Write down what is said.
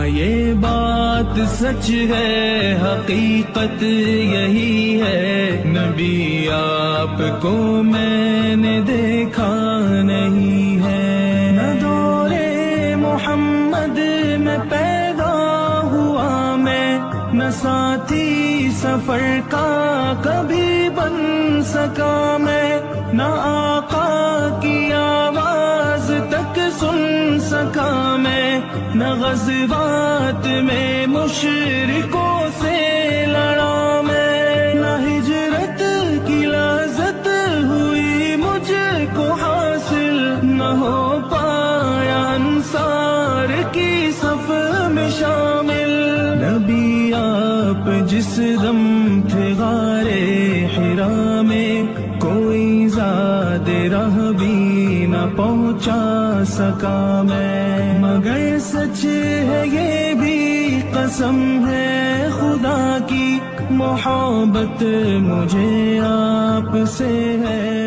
یہ بات سچ ہے، حقیقت یہی ہے، نبی آپ کو میں نے دیکھا نہیں ہے۔ نہ دورے محمد میں پیدا ہوا میں، نہ ساتھی سفر کا کبھی بن سکا میں، نہ آقا کی آواز تک سن سکا میں، نہ غزوات میں مشرکوں سے لڑا میں، نہ ہجرت کی لذت ہوئی مجھ کو حاصل، نہ ہو پایا انصار کی صف میں شامل۔ نبی آپ جس دم تھے غارے حرا میں، کوئی زاد راہ بھی نہ پہنچا سکا میں، مگر سچ ہے یہ بھی قسم ہے خدا کی، محبت مجھے آپ سے ہے۔